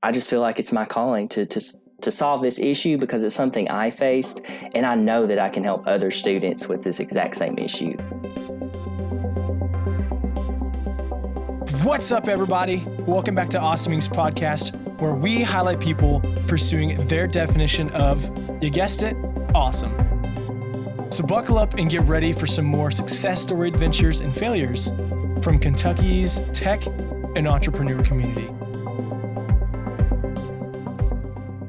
I just feel like it's my calling to solve this issue because it's something I faced, and I know that I can help other students with this exact same issue. What's up, everybody? Welcome back to Awesoming's podcast, where we highlight people pursuing their definition of, you guessed it, awesome. So buckle up and get ready for some more success story adventures and failures from Kentucky's tech and entrepreneur community.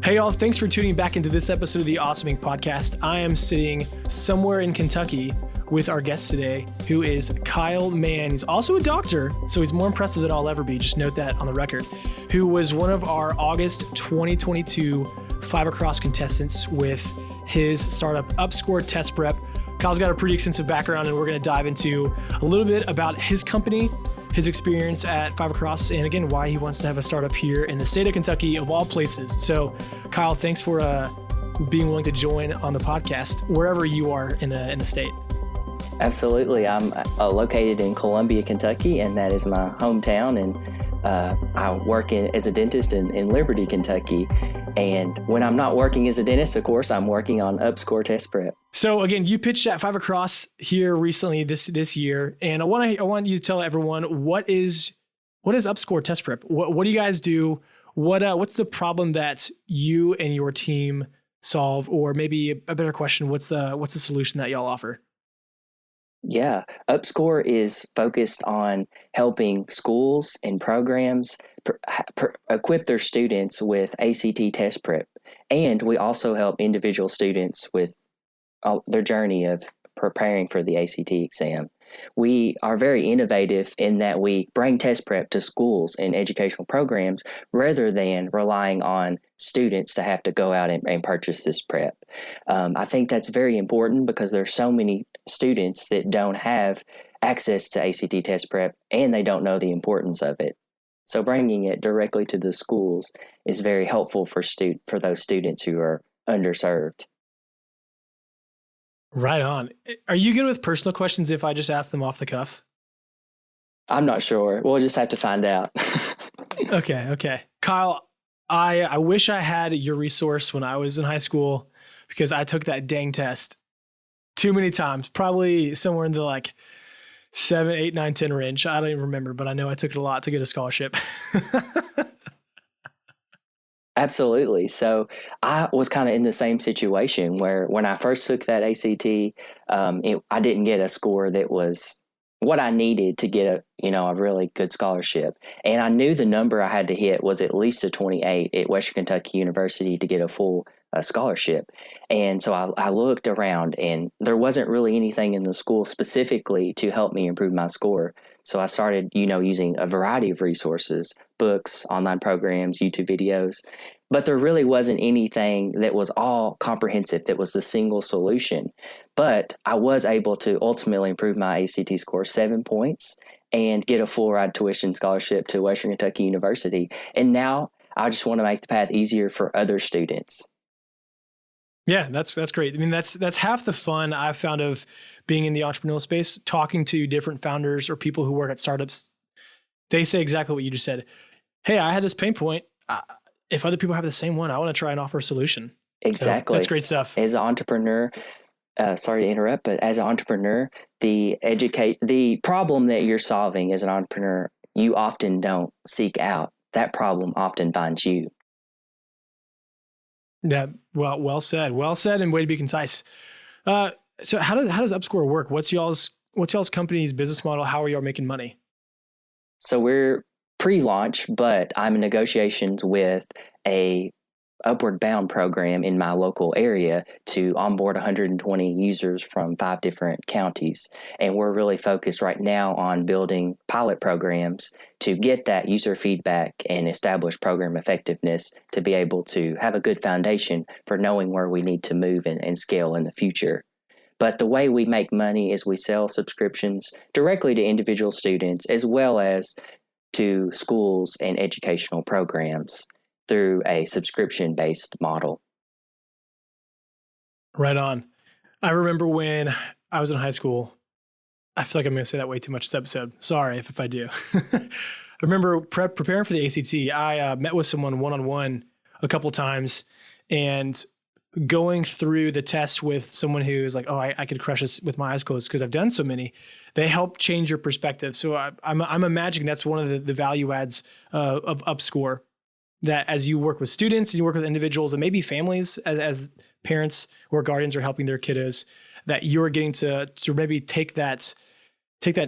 Hey y'all, thanks for tuning back into this episode of the Awesoming podcast. I am sitting somewhere in Kentucky with our guest today, who is Kyle Mann. He's also a doctor, so he's more impressive than I'll ever be. Just note that on the record. Who was one of our August 2022 Five Across contestants with his startup UpScore test prep. Kyle's got a pretty extensive background, and we're going to dive into a little bit about his company, his experience at Five Across, and again, why he wants to have a startup here in the state of Kentucky, of all places. So, Kyle, thanks for being willing to join on the podcast wherever you are in the state. Absolutely. I'm located in Columbia, Kentucky, and that is my hometown. And I work as a dentist in Liberty, Kentucky. And when I'm not working as a dentist, of course, I'm working on UpScore test prep. So again, you pitched at Five Across here recently this year, and I want you to tell everyone what is UpScore test prep. What do you guys do? What's the problem that you and your team solve, or maybe a better question, what's the solution that y'all offer? Yeah, UpScore is focused on helping schools and programs equip their students with ACT test prep. And we also help individual students with their journey of preparing for the ACT exam. We are very innovative in that we bring test prep to schools and educational programs rather than relying on students to have to go out and purchase this prep. I think that's very important because there's so many students that don't have access to ACT test prep and they don't know the importance of it. So bringing it directly to the schools is very helpful for those students who are underserved. Right on. Are you good with personal questions if I just ask them off the cuff? I'm not sure. We'll just have to find out. Okay. Kyle, I wish I had your resource when I was in high school because I took that dang test too many times, probably somewhere in the like 7, 8, 9, 10 range. I don't even remember, but I know I took it a lot to get a scholarship. Absolutely. So I was kind of in the same situation where when I first took that ACT, I didn't get a score that was what I needed to get a really good scholarship. And I knew the number I had to hit was at least a 28 at Western Kentucky University to get a full scholarship. And so I looked around and there wasn't really anything in the school specifically to help me improve my score. So I started, using a variety of resources, books, online programs, YouTube videos, but there really wasn't anything that was all comprehensive, that was the single solution. But I was able to ultimately improve my ACT score 7 points and get a full ride tuition scholarship to Western Kentucky University. And now I just want to make the path easier for other students. Yeah, that's great. I mean, that's half the fun I've found of being in the entrepreneurial space, talking to different founders or people who work at startups. They say exactly what you just said. Hey, I had this pain point. If other people have the same one, I want to try and offer a solution. Exactly. So that's great stuff. As an entrepreneur, sorry to interrupt, but as an entrepreneur, the problem that you're solving as an entrepreneur, you often don't seek out. That problem often finds you. Yeah, well said, and way to be concise. So how does UpScore work? What's y'all's company's business model? How are y'all making money? So we're pre-launch, but I'm in negotiations with a Upward Bound program in my local area to onboard 120 users from 5 different counties. And we're really focused right now on building pilot programs to get that user feedback and establish program effectiveness to be able to have a good foundation for knowing where we need to move and scale in the future. But the way we make money is we sell subscriptions directly to individual students as well as to schools and educational programs through a subscription-based model. Right on. I remember when I was in high school, I feel like I'm going to say that way too much this episode. Sorry if I do. remember preparing for the ACT, I met with someone one-on-one a couple times, and going through the test with someone who's like, oh, I could crush this with my eyes closed because I've done so many. They help change your perspective. So I'm imagining that's one of the value adds of UpScore, that as you work with students and you work with individuals and maybe families as parents or guardians are helping their kiddos, that you're getting to maybe take that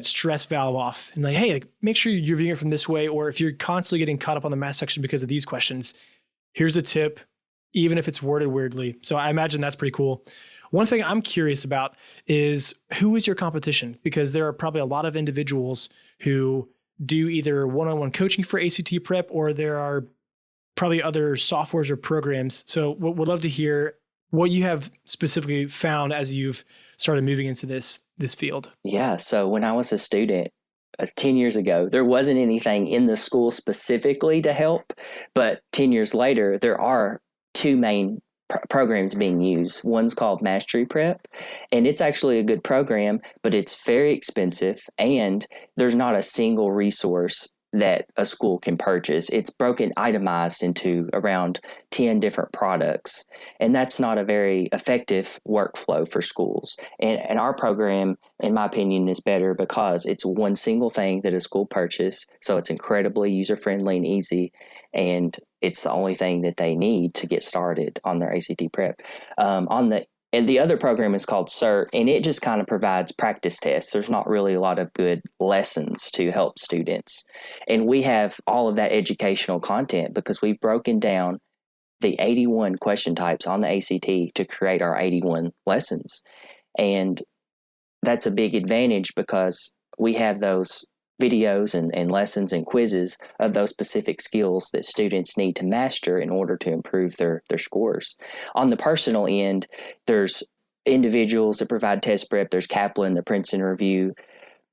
stress valve off and like, hey, like, make sure you're viewing it from this way. Or if you're constantly getting caught up on the math section because of these questions, here's a tip, even if it's worded weirdly. So I imagine that's pretty cool. One thing I'm curious about is, who is your competition? Because there are probably a lot of individuals who do either one-on-one coaching for ACT prep, or there are probably other softwares or programs. So would love to hear what you have specifically found as you've started moving into this field. Yeah. So when I was a student 10 years ago, there wasn't anything in the school specifically to help. But 10 years later, there are two main programs being used. One's called Mastery Prep, and it's actually a good program, but it's very expensive, and there's not a single resource that a school can purchase. It's itemized into around 10 different products, and that's not a very effective workflow for schools. And our program, in my opinion, is better because it's one single thing that a school purchases, so it's incredibly user-friendly and easy, and it's the only thing that they need to get started on their ACT prep. And the other program is called CERT, and it just kind of provides practice tests. There's not really a lot of good lessons to help students. And we have all of that educational content because we've broken down the 81 question types on the ACT to create our 81 lessons. And that's a big advantage because we have those videos and lessons and quizzes of those specific skills that students need to master in order to improve their scores. On the personal end, there's individuals that provide test prep. There's Kaplan, the Princeton Review,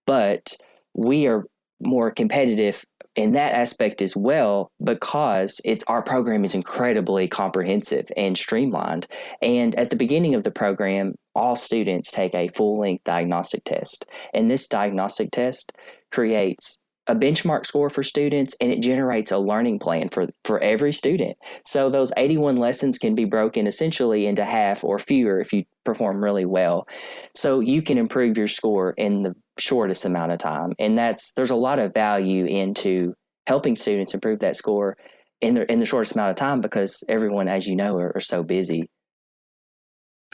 but we are more competitive in that aspect as well because our program is incredibly comprehensive and streamlined. And at the beginning of the program, all students take a full-length diagnostic test. And this diagnostic test creates a benchmark score for students, and it generates a learning plan for every student. So those 81 lessons can be broken essentially into half or fewer if you perform really well. So you can improve your score in the shortest amount of time. And there's a lot of value into helping students improve that score in the shortest amount of time because everyone, as you know, are so busy.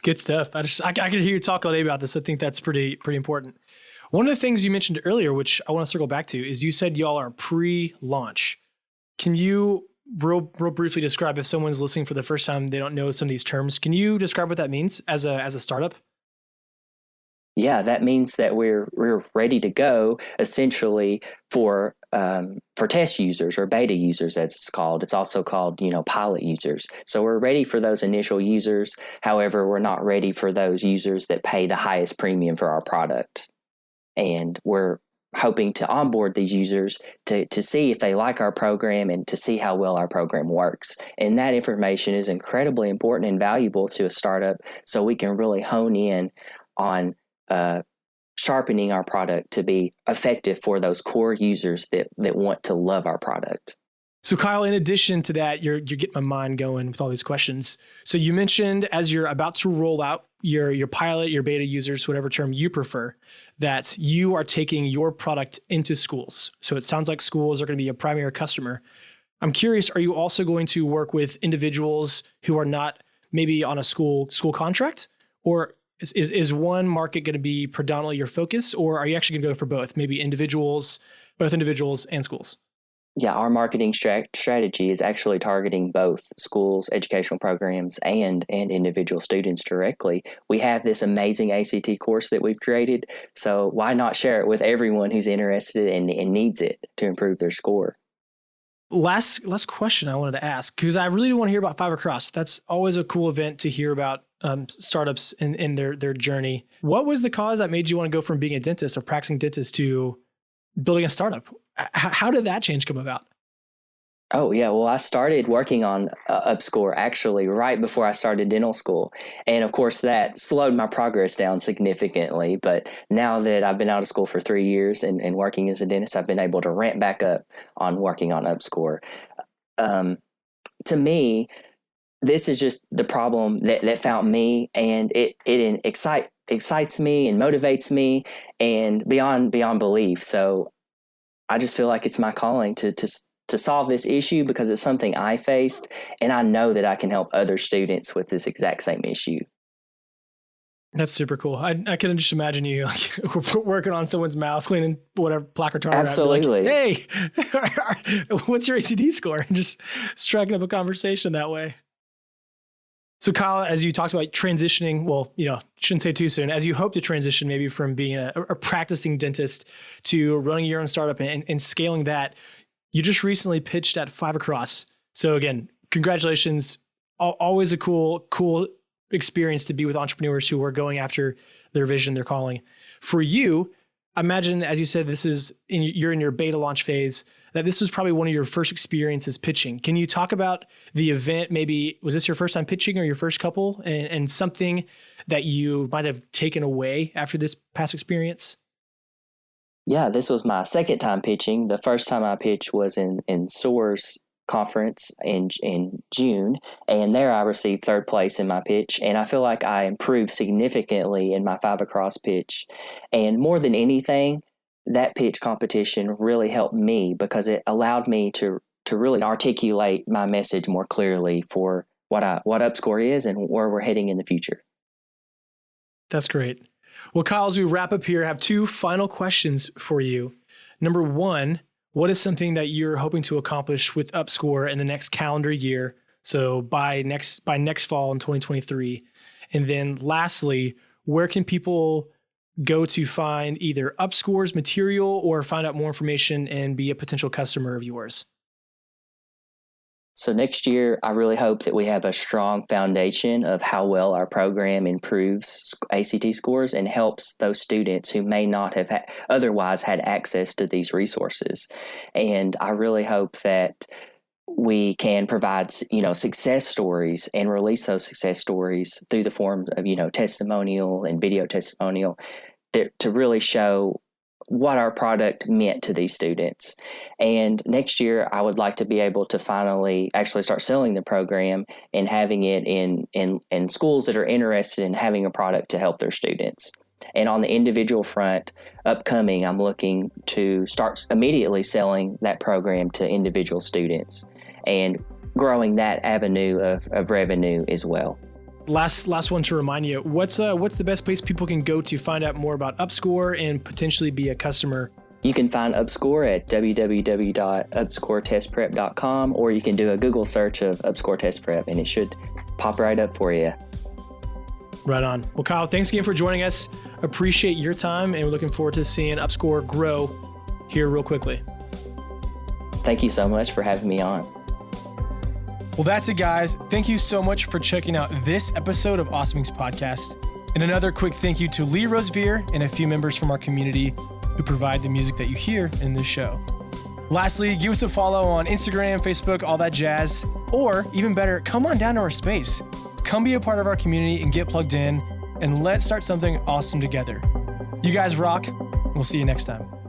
Good stuff. I could hear you talk all day about this. I think that's pretty important. One of the things you mentioned earlier, which I want to circle back to, is you said y'all are pre-launch. Can you real briefly describe, if someone's listening for the first time, they don't know some of these terms, can you describe what that means as a startup? Yeah, that means that we're ready to go essentially for test users or beta users, as it's called. It's also called, pilot users. So we're ready for those initial users. However, we're not ready for those users that pay the highest premium for our product. And we're hoping to onboard these users to see if they like our program and to see how well our program works. And that information is incredibly important and valuable to a startup so we can really hone in on sharpening our product to be effective for those core users that want to love our product. So Kyle, in addition to that, you're getting my mind going with all these questions. So you mentioned as you're about to roll out your pilot, your beta users, whatever term you prefer, that you are taking your product into schools. So it sounds like schools are going to be a primary customer. I'm curious, are you also going to work with individuals who are not maybe on a school contract? Or is one market going to be predominantly your focus, or are you actually going to go for both, maybe both individuals and schools? Yeah, our marketing strategy is actually targeting both schools, educational programs, and individual students directly. We have this amazing ACT course that we've created, so why not share it with everyone who's interested and needs it to improve their score? Last question I wanted to ask, because I really want to hear about Five Across. That's always a cool event to hear about startups in their journey. What was the cause that made you want to go from being a dentist or practicing dentist to building a startup? How did that change come about? Oh, yeah. Well, I started working on UpScore actually right before I started dental school. And of course, that slowed my progress down significantly. But now that I've been out of school for 3 years and working as a dentist, I've been able to ramp back up on working on UpScore. Um, to me, this is just the problem that found me, and it excites me and motivates me and beyond belief. So I just feel like it's my calling to solve this issue because it's something I faced, and I know that I can help other students with this exact same issue. That's super cool. I can just imagine you like working on someone's mouth, cleaning whatever plaque or tar. Absolutely. Like, hey, what's your ACT score? And just striking up a conversation that way. So Kyle, as you talked about transitioning, well, shouldn't say too soon, as you hope to transition maybe from being a practicing dentist to running your own startup and scaling that, you just recently pitched at 5 Across. So again, congratulations. Always a cool experience to be with entrepreneurs who are going after their vision, their calling. For you, imagine, as you said, you're in your beta launch phase, that this was probably one of your first experiences pitching. Can you talk about the event? Maybe was this your first time pitching or your first couple, and something that you might have taken away after this past experience? Yeah, this was my second time pitching. The first time I pitched was in SOAR's conference in June, and there I received third place in my pitch, and I feel like I improved significantly in my 5 Across pitch. And more than anything, that pitch competition really helped me because it allowed me to really articulate my message more clearly for what UpScore is and where we're heading in the future. That's great. Well, Kyle, as we wrap up here, I have 2 final questions for you. Number 1, what is something that you're hoping to accomplish with UpScore in the next calendar year? So by next fall in 2023. And then lastly, where can people go to find either UpScore's material or find out more information and be a potential customer of yours? So next year, I really hope that we have a strong foundation of how well our program improves ACT scores and helps those students who may not have otherwise had access to these resources. And I really hope that we can provide, success stories and release those success stories through the form of, testimonial and video testimonial to really show what our product meant to these students. And next year, I would like to be able to finally actually start selling the program and having it in schools that are interested in having a product to help their students. And on the individual front, upcoming, I'm looking to start immediately selling that program to individual students and growing that avenue of revenue as well. Last one to remind you, what's the best place people can go to find out more about UpScore and potentially be a customer? You can find UpScore at www.upscoretestprep.com, or you can do a Google search of UpScore Test Prep and it should pop right up for you. Right on. Well, Kyle, thanks again for joining us. Appreciate your time, and we're looking forward to seeing UpScore grow here real quickly. Thank you so much for having me on. Well, that's it, guys. Thank you so much for checking out this episode of Awesoming's podcast. And another quick thank you to Lee Rosevere and a few members from our community who provide the music that you hear in this show. Lastly, give us a follow on Instagram, Facebook, all that jazz. Or even better, come on down to our space. Come be a part of our community and get plugged in, and let's start something awesome together. You guys rock. We'll see you next time.